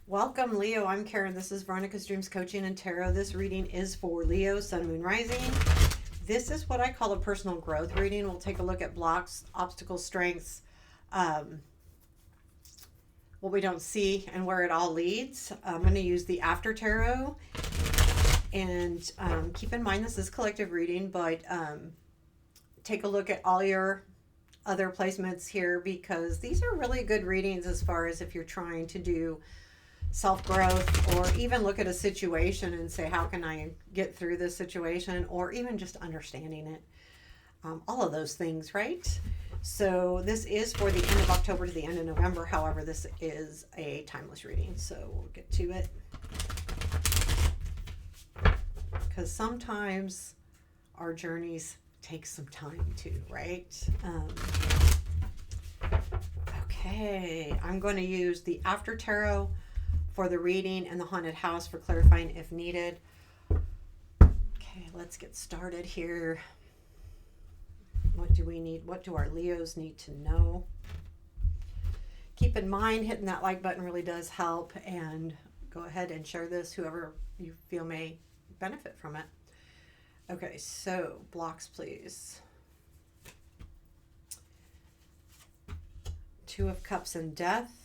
Welcome, Leo. I'm Karen. This is Veronica's Dreams Coaching and Tarot. This reading is for Leo, Sun, Moon, Rising. This is what I call a personal growth reading. We'll take a look at blocks, obstacles, strengths, um, what we don't see, and where it all leads. I'm going to use the After Tarot. And keep in mind, this is collective reading, but take a look at all your other placements here because these are really good readings as far as if you're trying to do self-growth or even look at a situation and say, how can I get through this situation, or even just understanding it. All of those things, right? So this is for the end of October to the end of November. However, this is a timeless reading, so we'll get to it. Because sometimes our journeys take some time too, right? Okay, I'm going to use the After Tarot for the reading and the Haunted House for clarifying if needed. Okay, let's get started here. What do we need? What do our Leos need to know? Keep in mind, hitting that like button really does help, and go ahead and share this, whoever you feel may benefit from it. Okay, so blocks, please. Two of Cups and Death.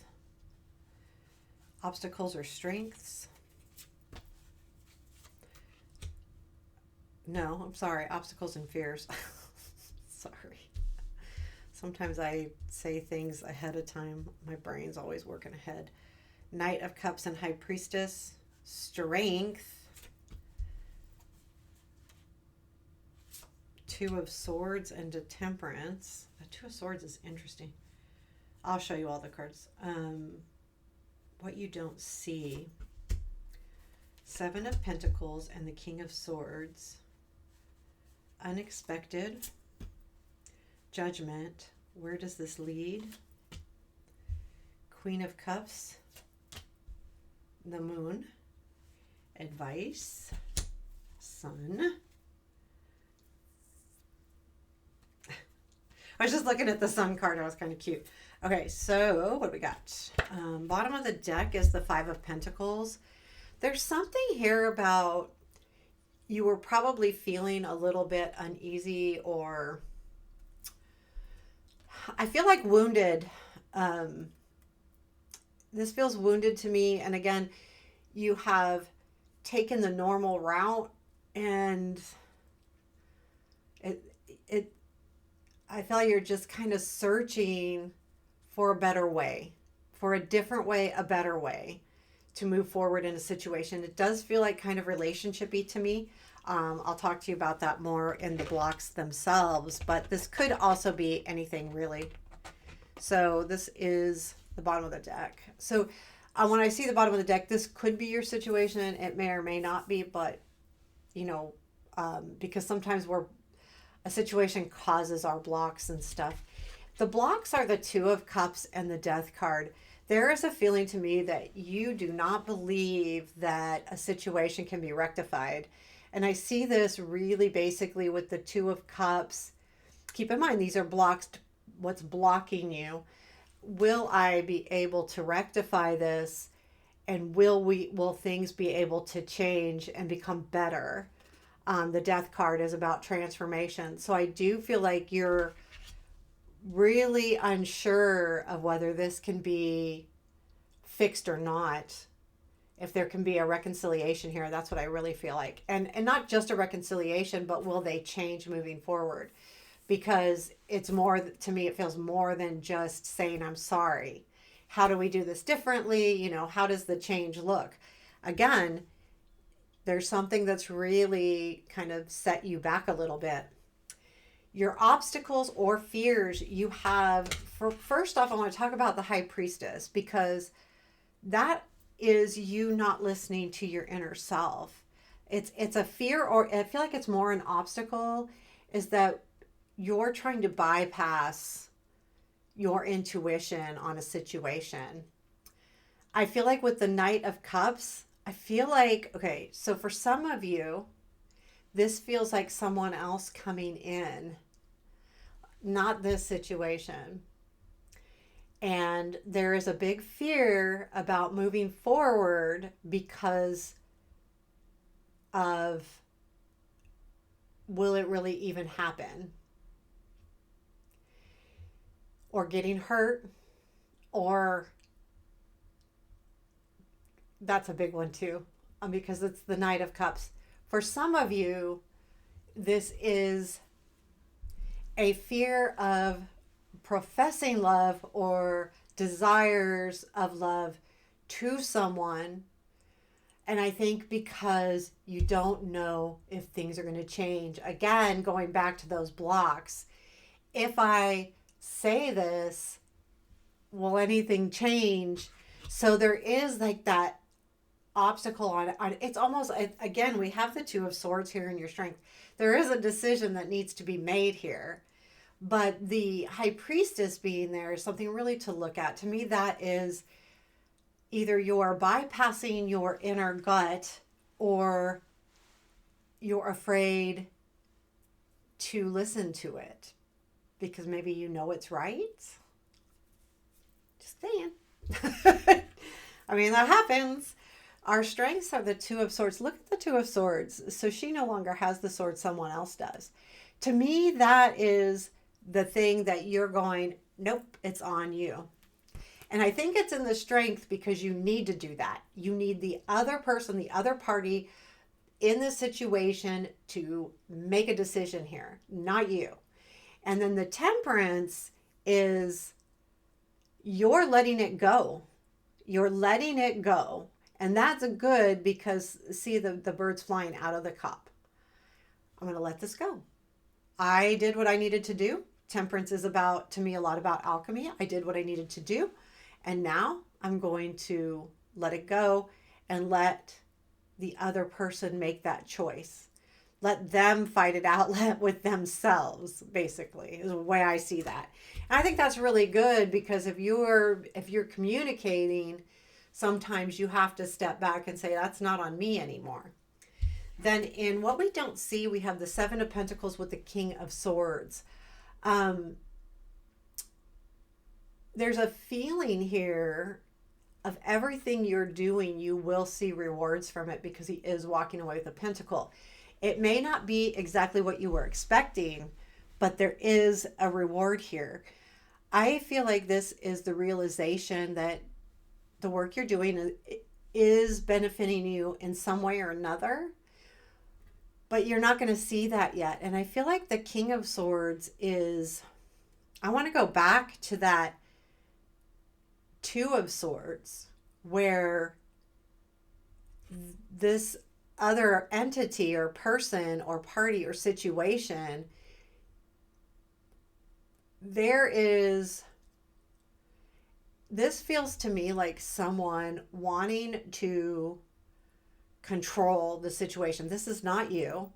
Obstacles or strengths. No, I'm sorry. Obstacles and fears. Sorry. Sometimes I say things ahead of time. My brain's always working ahead. Knight of Cups and High Priestess. Strength. Two of Swords and a Temperance. The Two of Swords is interesting. I'll show you all the cards. What you don't see. Seven of Pentacles and the King of Swords. Unexpected. Judgment. Where does this lead? Queen of Cups. The Moon. Advice. Sun. I was just looking at the Sun card. It was kind of cute. Okay, so what do we got? Bottom of the deck is the Five of Pentacles. There's something here about you were probably feeling a little bit uneasy, or I feel like wounded. This feels wounded to me. And again, you have taken the normal route, and I feel like you're just kind of searching for a better way, for a different way, a better way to move forward in a situation. It does feel like kind of relationship-y to me. I'll talk to you about that more in the blocks themselves, but this could also be anything really. So this is the bottom of the deck. So when I see the bottom of the deck, this could be your situation. It may or may not be, but you know, because sometimes a situation causes our blocks and stuff. The blocks are the Two of Cups and the Death card. There is a feeling to me that you do not believe that a situation can be rectified. And I see this really basically with the Two of Cups. Keep in mind, these are blocks. What's blocking you? Will I be able to rectify this? And will things be able to change and become better? The Death card is about transformation. So I do feel like you're really unsure of whether this can be fixed or not, if there can be a reconciliation here. That's what I really feel like. And not just a reconciliation, but will they change moving forward? Because it's more, to me, it feels more than just saying, I'm sorry. How do we do this differently? You know, how does the change look? Again, there's something that's really kind of set you back a little bit. Your obstacles or fears you have, first off, I want to talk about the High Priestess, because that is you not listening to your inner self. It's a fear, or I feel like it's more an obstacle, is that you're trying to bypass your intuition on a situation. I feel like with the Knight of Cups, I feel like, okay, so for some of you, this feels like someone else coming in, not this situation. And there is a big fear about moving forward because of, will it really even happen? Or getting hurt, or that's a big one too, because it's the Knight of Cups. For some of you, this is a fear of professing love or desires of love to someone. And I think because you don't know if things are going to change. Again, going back to those blocks. If I say this, will anything change? So there is like that obstacle on it's almost, again, we have the Two of Swords here in your strength. There is a decision that needs to be made here, but the High Priestess being there is something really to look at. To me, that is either you're bypassing your inner gut, or you're afraid to listen to it because maybe you know it's right. Just saying. I mean, that happens. Our strengths are the Two of Swords. Look at the Two of Swords. So she no longer has the sword, someone else does. To me, that is the thing that you're going, nope, it's on you. And I think it's in the strength because you need to do that. You need the other person, the other party in this situation to make a decision here, not you. And then the Temperance is you're letting it go. You're letting it go. And that's a good, because see the birds flying out of the cup. I'm going to let this go. I did what I needed to do. Temperance is about, to me, a lot about alchemy. I did what I needed to do. And now I'm going to let it go and let the other person make that choice. Let them fight it out with themselves, basically, is the way I see that. And I think that's really good, because if you're communicating, sometimes you have to step back and say, that's not on me anymore. Then in what we don't see, we have the Seven of Pentacles with the King of Swords. There's a feeling here of everything you're doing, you will see rewards from it, because he is walking away with a pentacle. It may not be exactly what you were expecting, but there is a reward here. I feel like this is the realization that the work you're doing is benefiting you in some way or another, but you're not going to see that yet. And I feel like the King of Swords is, I want to go back to that Two of Swords, where this other entity or person or party or situation, this feels to me like someone wanting to control the situation. This is not you.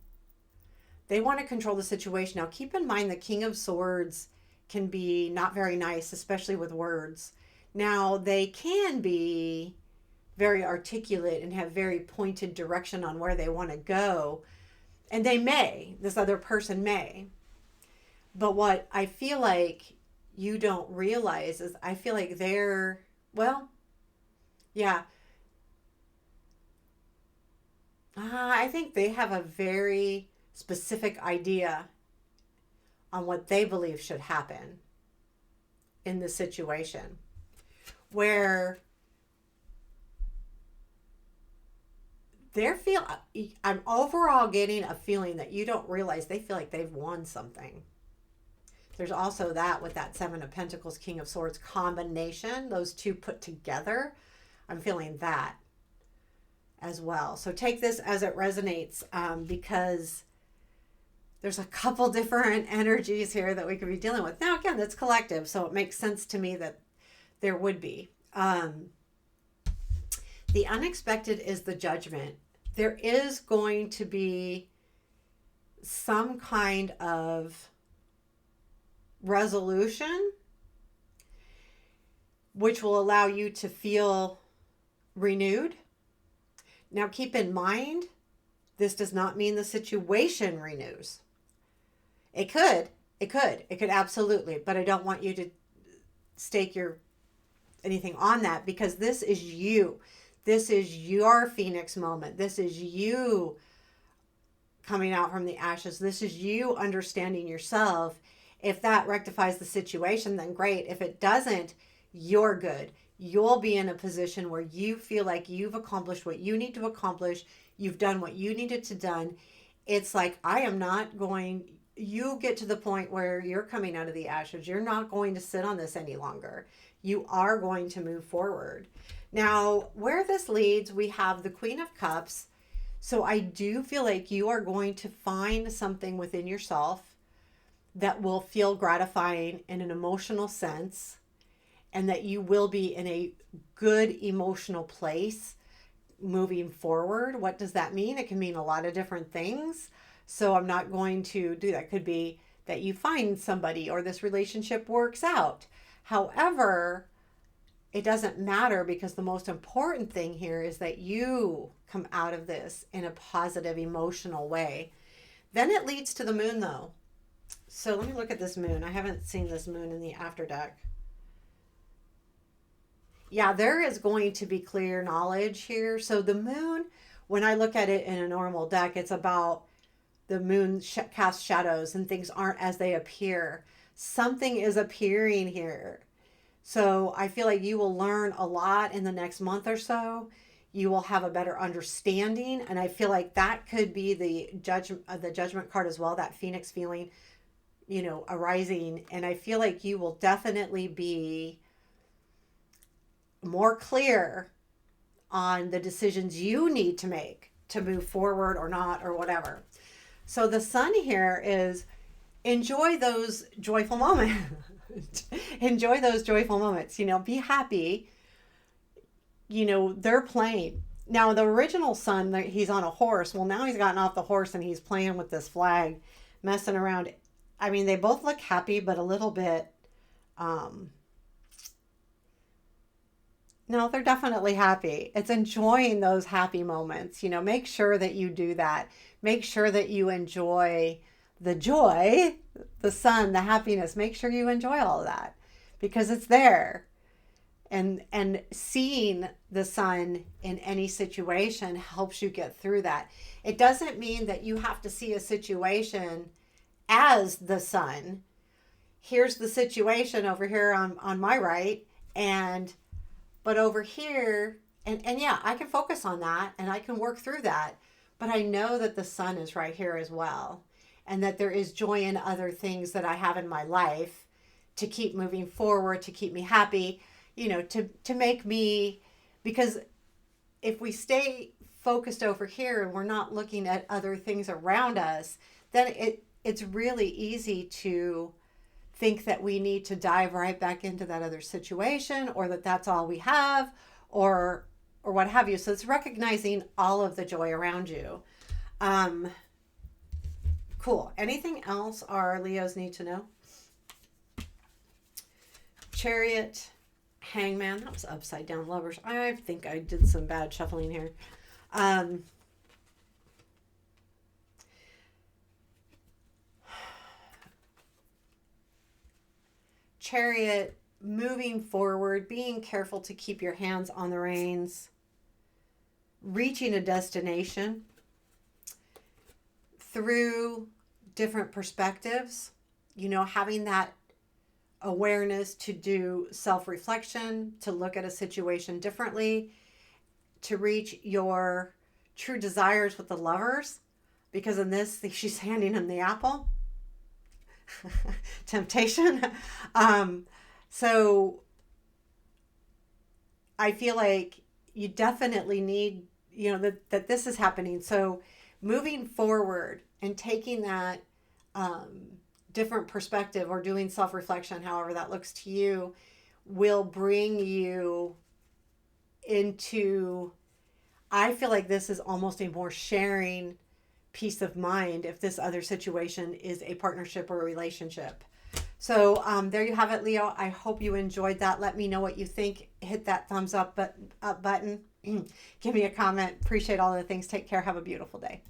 They want to control the situation. Now, keep in mind, the King of Swords can be not very nice, especially with words. Now, they can be very articulate and have very pointed direction on where they want to go. And this other person may. But what I feel like you don't realize is, I feel like I think they have a very specific idea on what they believe should happen in the situation, where I'm overall getting a feeling that you don't realize they feel like they've won something. There's also that with that Seven of Pentacles, King of Swords combination, those two put together, I'm feeling that as well. So take this as it resonates, because there's a couple different energies here that we could be dealing with. Now, again, that's collective, so it makes sense to me that there would be. The unexpected is the Judgment. There is going to be some kind of resolution which will allow you to feel renewed. Now, keep in mind, this does not mean the situation renews. It could absolutely, but I don't want you to stake your anything on that, because this is you. This is your Phoenix moment. This is you coming out from the ashes. This is you understanding yourself. If that rectifies the situation, then great. If it doesn't, you're good. You'll be in a position where you feel like you've accomplished what you need to accomplish. You've done what you needed to done. It's like, I am not going, you get to the point where you're coming out of the ashes. You're not going to sit on this any longer. You are going to move forward. Now, where this leads, we have the Queen of Cups. So I do feel like you are going to find something within yourself that will feel gratifying in an emotional sense, and that you will be in a good emotional place moving forward. What does that mean? It can mean a lot of different things. So I'm not going to do that. Could be that you find somebody or this relationship works out. However, it doesn't matter, because the most important thing here is that you come out of this in a positive emotional way. Then it leads to the moon, though. So let me look at this moon. I haven't seen this moon in the after deck. Yeah, there is going to be clear knowledge here. So the moon, when I look at it in a normal deck, it's about the moon casts shadows and things aren't as they appear. Something is appearing here. So I feel like you will learn a lot in the next month or so. You will have a better understanding. And I feel like that could be the judgment card as well, that Phoenix feeling, arising. And I feel like you will definitely be more clear on the decisions you need to make to move forward or not, or whatever. So the sun here is enjoy those joyful moments. Enjoy those joyful moments, be happy. They're playing. Now, the original sun, he's on a horse. Well, now he's gotten off the horse and he's playing with this flag, messing around. I mean, they both look happy, but a little bit, no, they're definitely happy. It's enjoying those happy moments. Make sure that you do that. Make sure that you enjoy the joy, the sun, the happiness. Make sure you enjoy all of that, because it's there. And seeing the sun in any situation helps you get through that. It doesn't mean that you have to see a situation as the sun. Here's the situation over here on my right, but over here, and yeah, I can focus on that and I can work through that. But I know that the sun is right here as well, and that there is joy in other things that I have in my life to keep moving forward, to keep me happy, to make me, because if we stay focused over here and we're not looking at other things around us, then it's really easy to think that we need to dive right back into that other situation, or that that's all we have, or what have you. So it's recognizing all of the joy around you. Cool. Anything else our Leos need to know? Chariot, Hangman. That was upside down. Lovers. I think I did some bad shuffling here. Chariot, moving forward, being careful to keep your hands on the reins, reaching a destination through different perspectives, having that awareness to do self-reflection, to look at a situation differently, to reach your true desires with the Lovers, because in this, she's handing him the apple. Temptation. So I feel like you definitely need, that this is happening. So moving forward and taking that different perspective, or doing self-reflection, however that looks to you, will bring you into, I feel like this is almost a more sharing peace of mind if this other situation is a partnership or a relationship. So there you have it, Leo. I hope you enjoyed that. Let me know what you think. Hit that thumbs up button. Give me a comment. Appreciate all the things. Take care. Have a beautiful day.